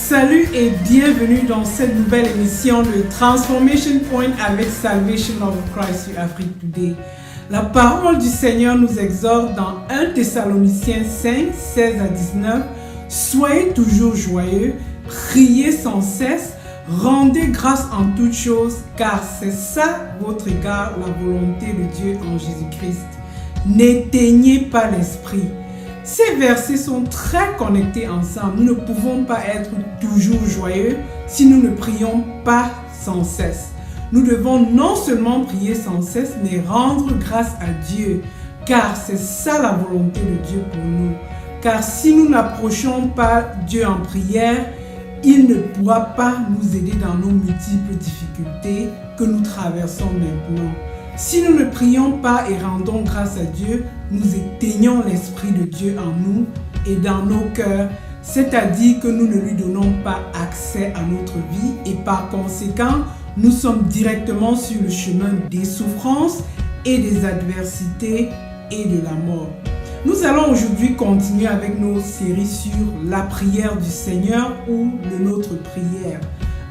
Salut et bienvenue dans cette nouvelle émission de Transformation Point avec Salvation of Christ sur Afrique Today. La parole du Seigneur nous exhorte dans 1 Thessaloniciens 5, 16 à 19. Soyez toujours joyeux, priez sans cesse, rendez grâce en toutes choses, car c'est ça votre égard, la volonté de Dieu en Jésus-Christ. N'éteignez pas l'esprit. Ces versets sont très connectés ensemble. Nous ne pouvons pas être toujours joyeux si nous ne prions pas sans cesse. Nous devons non seulement prier sans cesse, mais rendre grâce à Dieu, car c'est ça la volonté de Dieu pour nous. Car si nous n'approchons pas Dieu en prière, il ne pourra pas nous aider dans nos multiples difficultés que nous traversons maintenant. Si nous ne prions pas et rendons grâce à Dieu, nous éteignons l'Esprit de Dieu en nous et dans nos cœurs, c'est-à-dire que nous ne lui donnons pas accès à notre vie et par conséquent, nous sommes directement sur le chemin des souffrances et des adversités et de la mort. Nous allons aujourd'hui continuer avec nos séries sur la prière du Seigneur ou le Notre Prière.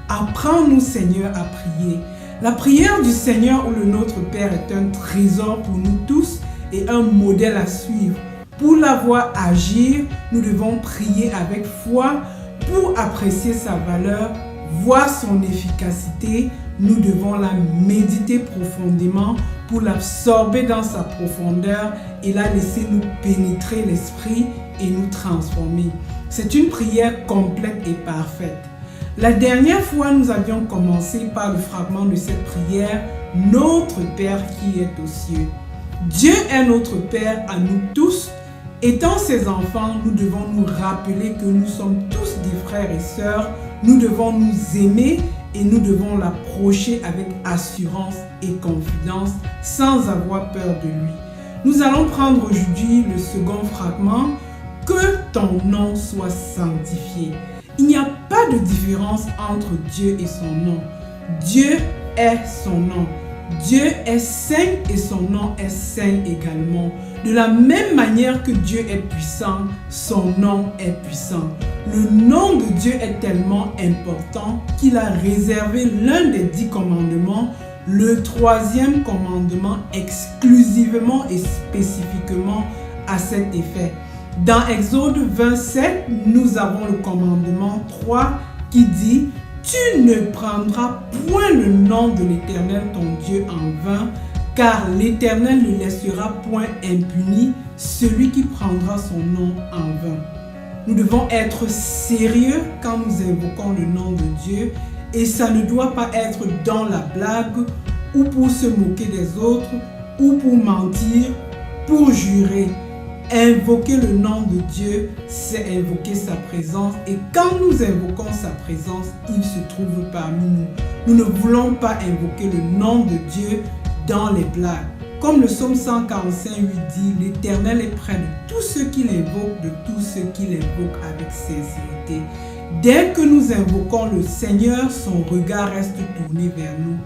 Apprends-nous, Seigneur, à prier. La prière du Seigneur ou le Notre Père est un trésor pour nous tous et un modèle à suivre. Pour la voir agir, nous devons prier avec foi. Pour apprécier sa valeur, voir son efficacité, nous devons la méditer profondément pour l'absorber dans sa profondeur et la laisser nous pénétrer l'esprit et nous transformer. C'est une prière complète et parfaite. La dernière fois, nous avions commencé par le fragment de cette prière, « Notre Père qui est aux cieux ». Dieu est notre Père à nous tous. Étant ses enfants, nous devons nous rappeler que nous sommes tous des frères et sœurs. Nous devons nous aimer et nous devons l'approcher avec assurance et confidence sans avoir peur de lui. Nous allons prendre aujourd'hui le second fragment, « Que ton nom soit sanctifié ». Il n'y a pas de différence entre Dieu et son nom. Dieu est son nom. Dieu est saint et son nom est saint également. De la même manière que Dieu est puissant, son nom est puissant. Le nom de Dieu est tellement important qu'il a réservé l'un des 10 commandements, le 3e commandement exclusivement et spécifiquement à cet effet. Dans Exode 27, nous avons le commandement 3 qui dit « Tu ne prendras point le nom de l'Éternel ton Dieu en vain, car l'Éternel ne laissera point impuni celui qui prendra son nom en vain. » Nous devons être sérieux quand nous invoquons le nom de Dieu et ça ne doit pas être dans la blague ou pour se moquer des autres ou pour mentir, pour jurer. Invoquer le nom de Dieu, c'est invoquer sa présence. Et quand nous invoquons sa présence, il se trouve parmi nous. Nous ne voulons pas invoquer le nom de Dieu dans les blagues. Comme le psaume 145 lui dit, l'Éternel est près de tous ceux qui l'invoquent, de tous ceux qui l'invoquent avec sincérité. Dès que nous invoquons le Seigneur, son regard reste tourné vers nous.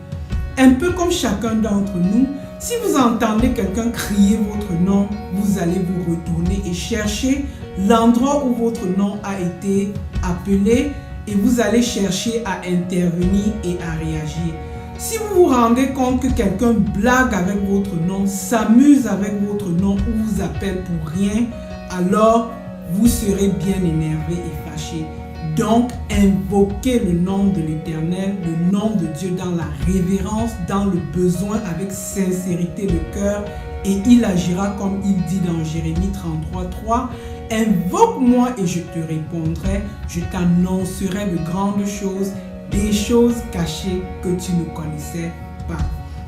Un peu comme chacun d'entre nous, si vous entendez quelqu'un crier votre nom, vous allez vous retourner et chercher l'endroit où votre nom a été appelé et vous allez chercher à intervenir et à réagir. Si vous vous rendez compte que quelqu'un blague avec votre nom, s'amuse avec votre nom ou vous appelle pour rien, alors vous serez bien énervé et fâché. Donc, invoquez le nom de l'Éternel, le nom de Dieu dans la révérence, dans le besoin, avec sincérité de cœur, et il agira comme il dit dans Jérémie 33:3. Invoque-moi et je te répondrai, je t'annoncerai de grandes choses des choses cachées que tu ne connaissais pas.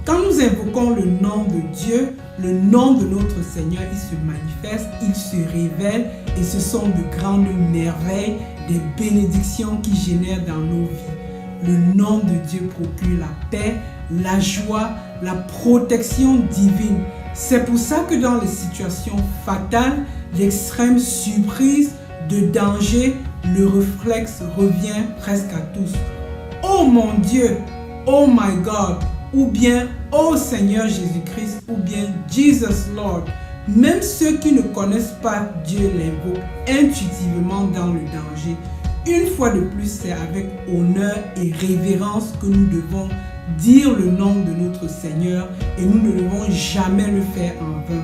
Quand nous invoquons le nom de Dieu, le nom de notre Seigneur, il se manifeste, il se révèle et ce sont de grandes merveilles, des bénédictions qui génèrent dans nos vies. Le nom de Dieu procure la paix, la joie, la protection divine. C'est pour ça que dans les situations fatales, l'extrême surprise de danger, le réflexe revient presque à tous. Oh mon Dieu, oh my God, ou bien oh Seigneur Jésus-Christ, ou bien Jesus Lord. Même ceux qui ne connaissent pas Dieu l'invoquent intuitivement dans le danger. Une fois de plus, c'est avec honneur et révérence que nous devons dire le nom de notre Seigneur et nous ne devons jamais le faire en vain.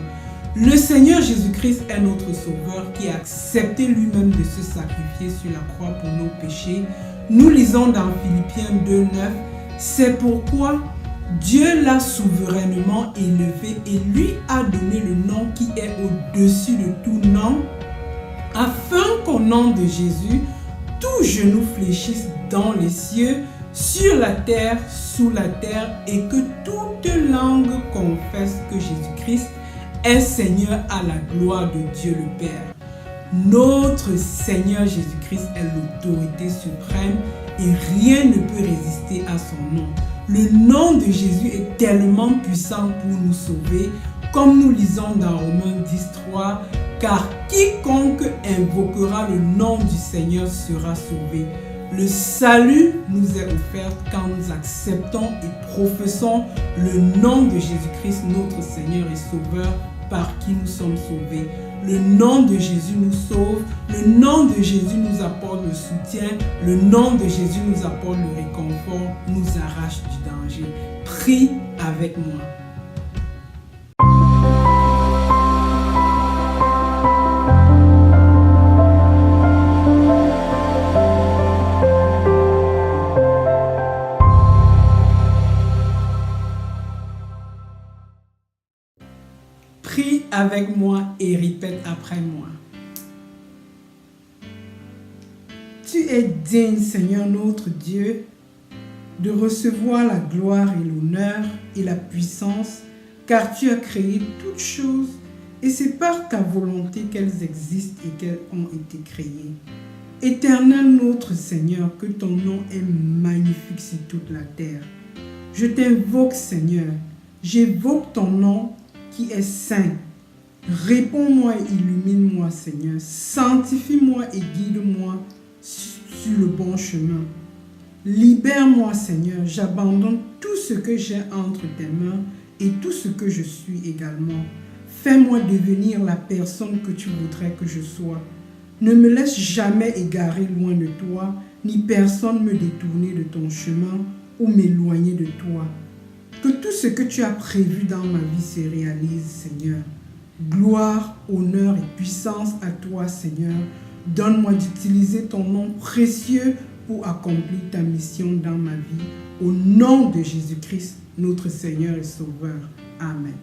Le Seigneur Jésus-Christ est notre Sauveur qui a accepté lui-même de se sacrifier sur la croix pour nos péchés. Nous lisons dans Philippiens 2:9, c'est pourquoi Dieu l'a souverainement élevé et lui a donné le nom qui est au-dessus de tout nom, afin qu'au nom de Jésus, tout genou fléchisse dans les cieux, sur la terre, sous la terre, et que toute langue confesse que Jésus-Christ est Seigneur à la gloire de Dieu le Père. Notre Seigneur Jésus-Christ est l'autorité suprême et rien ne peut résister à son nom. Le nom de Jésus est tellement puissant pour nous sauver, comme nous lisons dans Romains 10:3, car quiconque invoquera le nom du Seigneur sera sauvé. Le salut nous est offert quand nous acceptons et professons le nom de Jésus-Christ, notre Seigneur et Sauveur, par qui nous sommes sauvés. Le nom de Jésus nous sauve, le nom de Jésus nous apporte le soutien, le nom de Jésus nous apporte le réconfort, nous arrache du danger. Prie avec moi. Prie avec moi et répète après moi. Tu es digne, Seigneur notre Dieu, de recevoir la gloire et l'honneur et la puissance, car tu as créé toutes choses et c'est par ta volonté qu'elles existent et qu'elles ont été créées. Éternel notre Seigneur, que ton nom est magnifique sur toute la terre. Je t'invoque, Seigneur, j'évoque ton nom qui est saint. Réponds-moi et illumine-moi, Seigneur. Sanctifie-moi et guide-moi sur le bon chemin. Libère-moi, Seigneur. J'abandonne tout ce que j'ai entre tes mains et tout ce que je suis également. Fais-moi devenir la personne que tu voudrais que je sois. Ne me laisse jamais égarer loin de toi, ni personne me détourner de ton chemin ou m'éloigner de toi. Que tout ce que tu as prévu dans ma vie se réalise, Seigneur. Gloire, honneur et puissance à toi, Seigneur. Donne-moi d'utiliser ton nom précieux pour accomplir ta mission dans ma vie. Au nom de Jésus-Christ, notre Seigneur et Sauveur. Amen.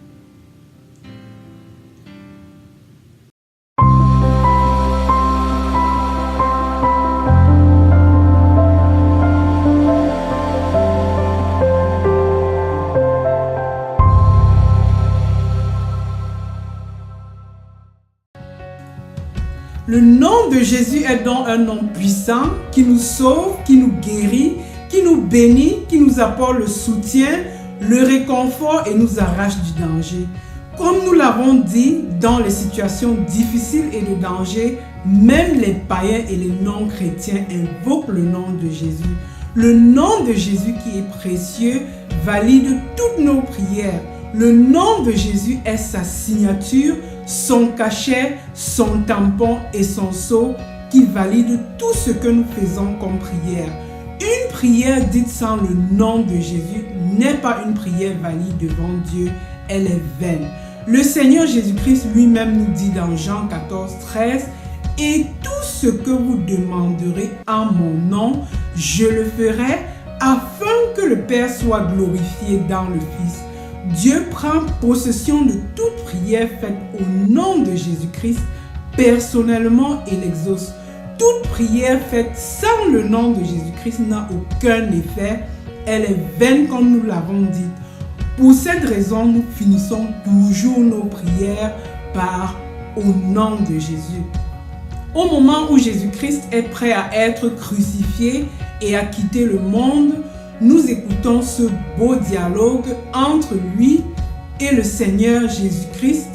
Le nom de Jésus est donc un nom puissant qui nous sauve, qui nous guérit, qui nous bénit, qui nous apporte le soutien, le réconfort et nous arrache du danger. Comme nous l'avons dit, dans les situations difficiles et de danger, même les païens et les non-chrétiens invoquent le nom de Jésus. Le nom de Jésus qui est précieux valide toutes nos prières. Le nom de Jésus est sa signature, son cachet, son tampon et son sceau qui valide tout ce que nous faisons comme prière. Une prière dite sans le nom de Jésus n'est pas une prière valide devant Dieu, elle est vaine. Le Seigneur Jésus-Christ lui-même nous dit dans Jean 14:13 « Et tout ce que vous demanderez en mon nom, je le ferai afin que le Père soit glorifié dans le Fils. » Dieu prend possession de toute prière faite au nom de Jésus-Christ personnellement et l'exauce. toute prière faite sans le nom de Jésus-Christ n'a aucun effet. Elle est vaine comme nous l'avons dit. Pour cette raison, nous finissons toujours nos prières par au nom de Jésus. Au moment où Jésus-Christ est prêt à être crucifié et à quitter le monde, nous écoutons ce beau dialogue entre lui et le Seigneur Jésus-Christ,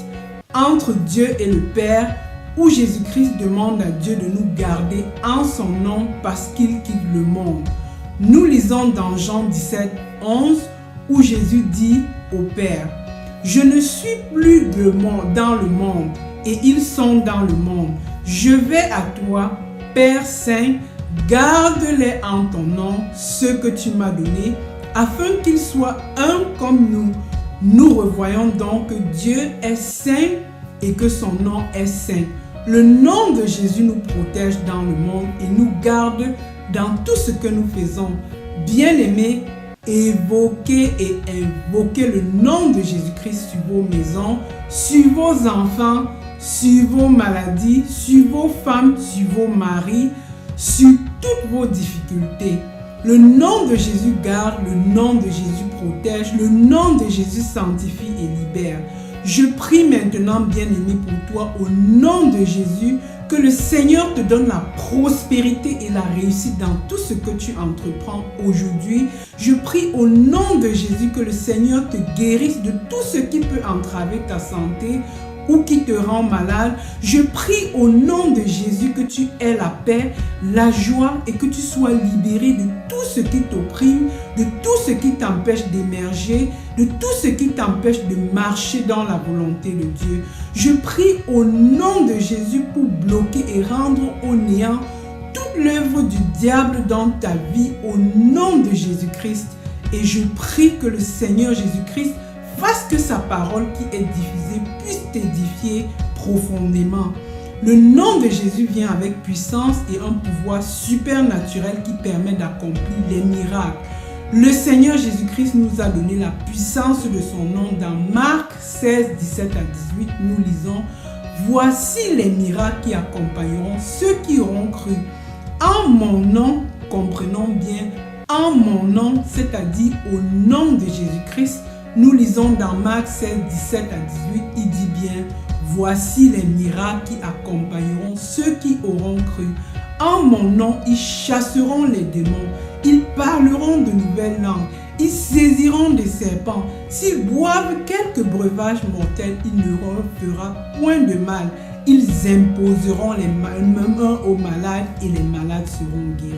entre Dieu et le Père, où Jésus-Christ demande à Dieu de nous garder en son nom parce qu'il quitte le monde. Nous lisons dans Jean 17, 11, où Jésus dit au Père, « Je ne suis plus dans le monde, et ils sont dans le monde. Je vais à toi, Père Saint, garde-les en ton nom, ceux que tu m'as donnés, afin qu'ils soient un comme nous. Nous revoyons donc que Dieu est saint et que son nom est saint. Le nom de Jésus nous protège dans le monde et nous garde dans tout ce que nous faisons. Bien-aimés, évoquez et invoquez le nom de Jésus-Christ sur vos maisons, sur vos enfants, sur vos maladies, sur vos femmes, sur vos maris, sur toutes vos difficultés. Le nom de Jésus garde, le nom de Jésus protège, le nom de Jésus sanctifie et libère. Je prie maintenant, bien-aimé, pour toi, au nom de Jésus, que le Seigneur te donne la prospérité et la réussite dans tout ce que tu entreprends aujourd'hui. Je prie au nom de Jésus que le Seigneur te guérisse de tout ce qui peut entraver ta santé ou qui te rend malade. Je prie au nom de Jésus que tu aies la paix, la joie et que tu sois libéré de tout ce qui t'opprime, de tout ce qui t'empêche d'émerger, de tout ce qui t'empêche de marcher dans la volonté de Dieu. Je prie au nom de Jésus pour bloquer et rendre au néant toute l'œuvre du diable dans ta vie au nom de Jésus-Christ. Et je prie que le Seigneur Jésus-Christ fasse que sa parole qui est diffusée puisse t'édifier profondément. Le nom de Jésus vient avec puissance et un pouvoir supernaturel qui permet d'accomplir les miracles. Le Seigneur Jésus-Christ nous a donné la puissance de son nom. Dans Marc 16, 17 à 18, nous lisons « Voici les miracles qui accompagneront ceux qui auront cru. En mon nom, comprenons bien, en mon nom, c'est-à-dire au nom de Jésus-Christ, nous lisons dans Marc 16, 17 à 18, il dit bien « Voici les miracles qui accompagneront ceux qui auront cru. En mon nom, ils chasseront les démons, ils parleront de nouvelles langues, ils saisiront des serpents. S'ils boivent quelques breuvages mortels, il ne leur fera point de mal. Ils imposeront les mains aux malades et les malades seront guéris. »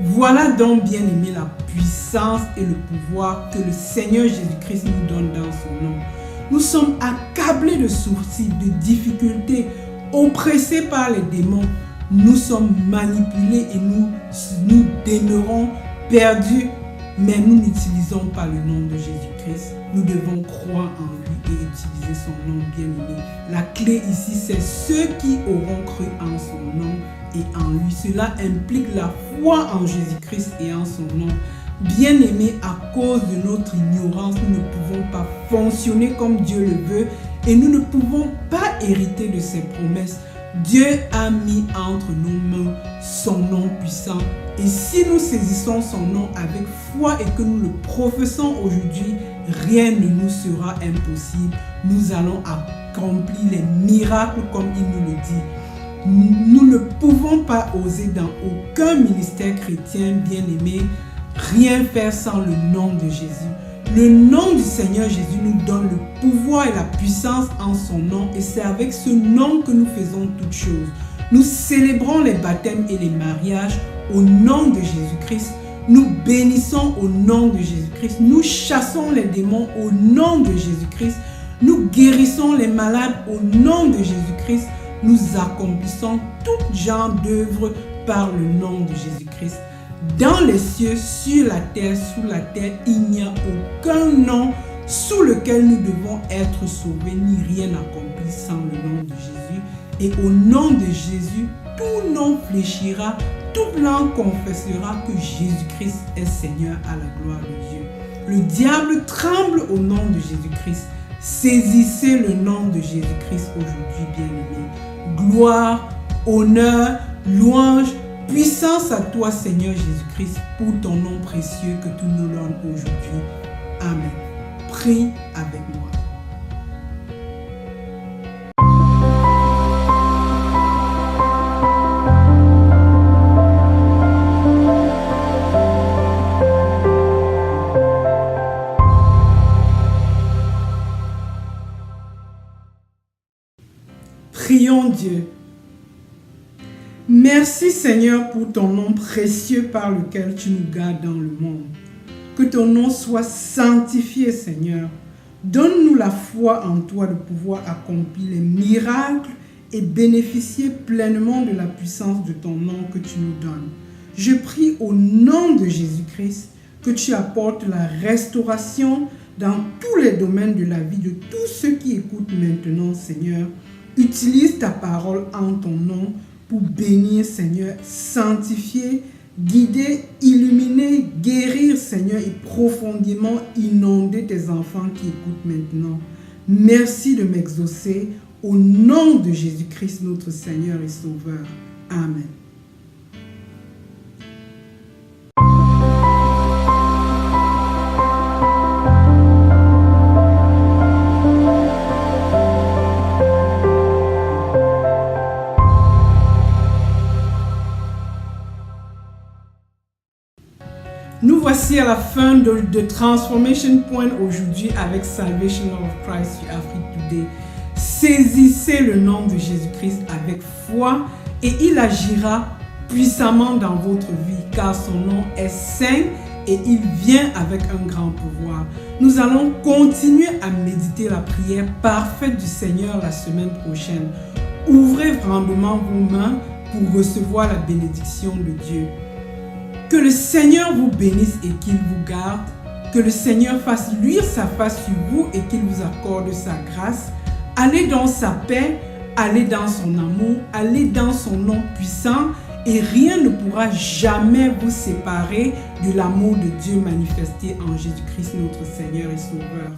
Voilà donc, bien aimé, la puissance et le pouvoir que le Seigneur Jésus-Christ nous donne dans son nom. Nous sommes accablés de soucis, de difficultés, oppressés par les démons. Nous sommes manipulés et nous demeurons perdus, mais nous n'utilisons pas le nom de Jésus-Christ. Nous devons croire en lui et utiliser son nom, bien-aimé. La clé ici, c'est ceux qui auront cru en son nom et en lui. Cela implique la foi en Jésus-Christ et en son nom. Bien-aimés, à cause de notre ignorance, nous ne pouvons pas fonctionner comme Dieu le veut et nous ne pouvons pas hériter de ses promesses. Dieu a mis entre nos mains son nom puissant. Et si nous saisissons son nom avec foi et que nous le professons aujourd'hui, rien ne nous sera impossible. Nous allons accomplir les miracles comme il nous le dit. Nous ne pouvons pas oser dans aucun ministère chrétien, bien-aimé, rien faire sans le nom de Jésus. Le nom du Seigneur Jésus nous donne le pouvoir et la puissance en son nom et c'est avec ce nom que nous faisons toutes choses. Nous célébrons les baptêmes et les mariages au nom de Jésus-Christ. Nous bénissons au nom de Jésus-Christ. Nous chassons les démons au nom de Jésus-Christ. Nous guérissons les malades au nom de Jésus-Christ. Nous accomplissons tout genre d'œuvres par le nom de Jésus-Christ. Dans les cieux, sur la terre, sous la terre, il n'y a aucun nom sous lequel nous devons être sauvés, ni rien accompli sans le nom de Jésus. Et au nom de Jésus, tout nom fléchira, toute langue confessera que Jésus-Christ est Seigneur à la gloire de Dieu. Le diable tremble au nom de Jésus-Christ. Saisissez le nom de Jésus-Christ aujourd'hui, bien-aimés. Gloire, honneur, Louange, puissance à toi, Seigneur Jésus-Christ, pour ton nom précieux que tu nous donnes aujourd'hui. Amen. Prie avec moi. Prions Dieu. Merci Seigneur pour ton nom précieux par lequel tu nous gardes dans le monde. Que ton nom soit sanctifié Seigneur. Donne-nous la foi en toi de pouvoir accomplir les miracles et bénéficier pleinement de la puissance de ton nom que tu nous donnes. Je prie au nom de Jésus-Christ que tu apportes la restauration dans tous les domaines de la vie de tous ceux qui écoutent maintenant Seigneur. Utilise ta parole en ton nom pour bénir, Seigneur, sanctifier, guider, illuminer, guérir, Seigneur, et profondément inonder tes enfants qui écoutent maintenant. Merci de m'exaucer au nom de Jésus-Christ, notre Seigneur et Sauveur. Amen. Nous voici à la fin de Transformation Point aujourd'hui avec Salvation of Christ Afrique Today. Saisissez le nom de Jésus-Christ avec foi et il agira puissamment dans votre vie car son nom est saint et il vient avec un grand pouvoir. Nous allons continuer à méditer la prière parfaite du Seigneur la semaine prochaine. Ouvrez grandement vos mains pour recevoir la bénédiction de Dieu. Que le Seigneur vous bénisse et qu'il vous garde. Que le Seigneur fasse luire sa face sur vous et qu'il vous accorde sa grâce. Allez dans sa paix, allez dans son amour, allez dans son nom puissant et rien ne pourra jamais vous séparer de l'amour de Dieu manifesté en Jésus-Christ notre Seigneur et Sauveur.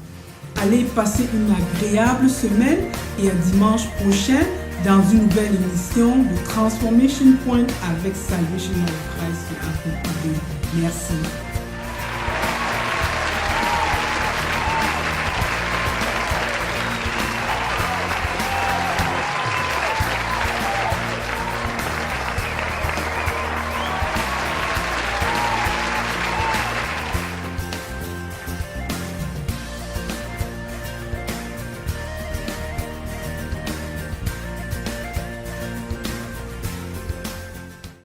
Allez passer une agréable semaine et à dimanche prochain dans une nouvelle émission de Transformation Point avec Salvation of Christ Afrique Today. Merci.